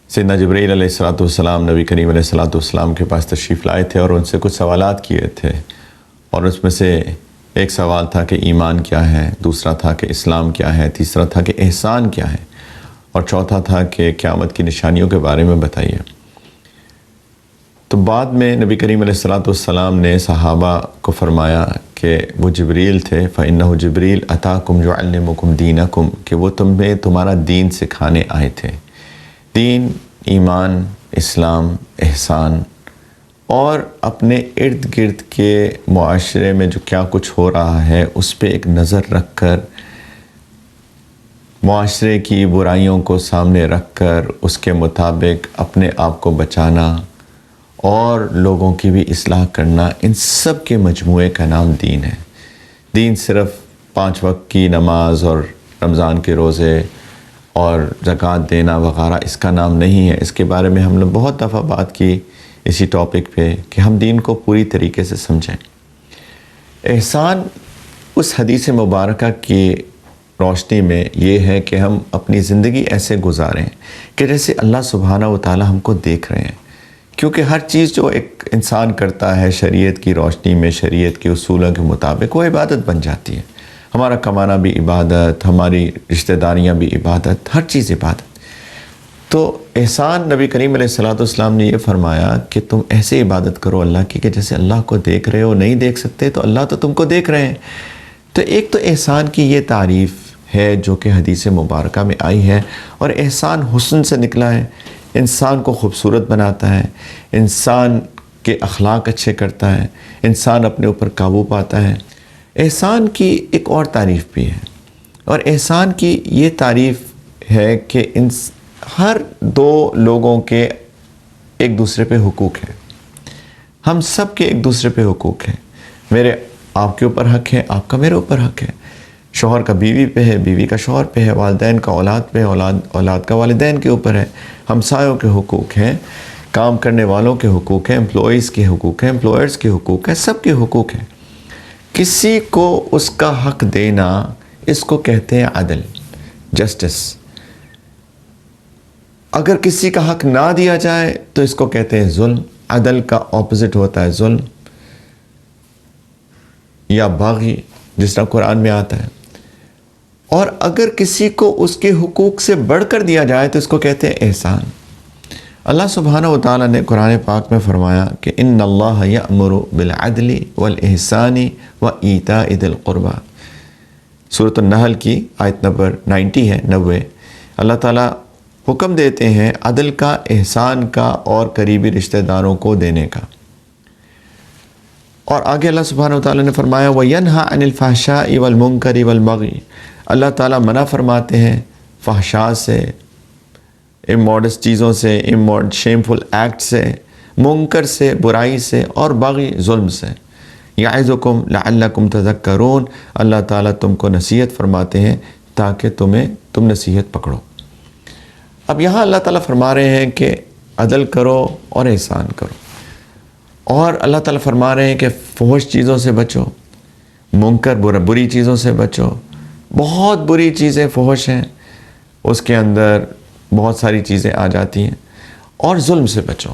سیدنا جبرائیل علیہ الصلوۃ والسلام نبی کریم علیہ الصلوۃ والسلام کے پاس تشریف لائے تھے اور ان سے کچھ سوالات کیے تھے، اور اس میں سے ایک سوال تھا کہ ایمان کیا ہے، دوسرا تھا کہ اسلام کیا ہے، تیسرا تھا کہ احسان کیا ہے، اور چوتھا تھا کہ قیامت کی نشانیوں کے بارے میں بتائیے۔ تو بعد میں نبی کریم علیہ الصلوۃ والسلام نے صحابہ کو فرمایا کہ وہ جبریل تھے، فَإِنَّهُ جبریل أَتَاكُمْ يُعَلِّمُكُمْ دِينَكُمْ، کہ وہ تمہیں تمہارا دین سکھانے آئے تھے۔ دین، ایمان، اسلام، احسان، اور اپنے ارد گرد کے معاشرے میں جو کیا کچھ ہو رہا ہے اس پہ ایک نظر رکھ کر، معاشرے کی برائیوں کو سامنے رکھ کر اس کے مطابق اپنے آپ کو بچانا اور لوگوں کی بھی اصلاح کرنا، ان سب کے مجموعے کا نام دین ہے۔ دین صرف 5 وقت کی نماز اور رمضان کے روزے اور زکوٰۃ دینا وغیرہ اس کا نام نہیں ہے۔ اس کے بارے میں ہم نے بہت دفعہ بات کی اسی ٹاپک پہ کہ ہم دین کو پوری طریقے سے سمجھیں۔ احسان اس حدیث مبارکہ کی روشنی میں یہ ہے کہ ہم اپنی زندگی ایسے گزاریں کہ جیسے اللہ سبحانہ و تعالی ہم کو دیکھ رہے ہیں، کیونکہ ہر چیز جو ایک انسان کرتا ہے شریعت کی روشنی میں، شریعت کے اصولوں کے مطابق، وہ عبادت بن جاتی ہے۔ ہمارا کمانا بھی عبادت، ہماری رشتہ داریاں بھی عبادت، ہر چیز عبادت۔ تو احسان نبی کریم علیہ الصلوۃ والسلام نے یہ فرمایا کہ تم ایسے عبادت کرو اللہ کی کہ جیسے اللہ کو دیکھ رہے ہو، نہیں دیکھ سکتے تو اللہ تو تم کو دیکھ رہے ہیں۔ تو ایک تو احسان کی یہ تعریف ہے جو کہ حدیث مبارکہ میں آئی ہے، اور احسان حسن سے نکلا ہے، انسان کو خوبصورت بناتا ہے، انسان کے اخلاق اچھے کرتا ہے، انسان اپنے اوپر قابو پاتا ہے۔ احسان کی ایک اور تعریف بھی ہے، اور احسان کی یہ تعریف ہے کہ ہر 2 لوگوں کے ایک دوسرے پہ حقوق ہیں۔ ہم سب کے ایک دوسرے پہ حقوق ہیں۔ میرے آپ کے اوپر حق ہے، آپ کا میرے اوپر حق ہے، شوہر کا بیوی پہ ہے، بیوی کا شوہر پہ ہے، والدین کا اولاد پہ، اولاد کا والدین کے اوپر ہے، ہمسایوں کے حقوق ہیں، کام کرنے والوں کے حقوق ہیں، امپلائیز کے حقوق ہیں، امپلائرز کے حقوق ہیں، سب کے حقوق ہیں۔ کسی کو اس کا حق دینا، اس کو کہتے ہیں عدل، جسٹس۔ اگر کسی کا حق نہ دیا جائے تو اس کو کہتے ہیں ظلم۔ عدل کا اپوزٹ ہوتا ہے ظلم یا باغی، جس طرح قرآن میں آتا ہے۔ اور اگر کسی کو اس کے حقوق سے بڑھ کر دیا جائے تو اس کو کہتے ہیں احسان۔ اللہ سبحانہ و تعالیٰ نے قرآن پاک میں فرمایا کہ ان اللہ یأمر بالعدل والاحسان وایتاء ذی القربى، سورۃ النحل کی آیت نمبر 90 ہے، 90۔ اللہ تعالیٰ حکم دیتے ہیں عدل کا، احسان کا، اور قریبی رشتہ داروں کو دینے کا۔ اور آگے اللہ سبحانہ و تعالیٰ نے فرمایا وَيَنْهَى عَنِ الْفَحْشَاءِ وَالْمُنْكَرِ وَالْبَغْيِ، اللہ تعالیٰ منع فرماتے ہیں فحشاء سے، اموڈس چیزوں سے، شیمفل ایکٹ سے، منکر سے، برائی سے، اور باغی، ظلم سے۔ یعظکم لعلکم تذکرون، اللہ تعالیٰ تم کو نصیحت فرماتے ہیں تاکہ تم نصیحت پکڑو۔ اب یہاں اللہ تعالیٰ فرما رہے ہیں کہ عدل کرو اور احسان کرو، اور اللہ تعالیٰ فرما رہے ہیں کہ فحش چیزوں سے بچو، منکر بری چیزوں سے بچو۔ بہت بری چیزیں فحش ہیں، اس کے اندر بہت ساری چیزیں آ جاتی ہیں، اور ظلم سے بچو۔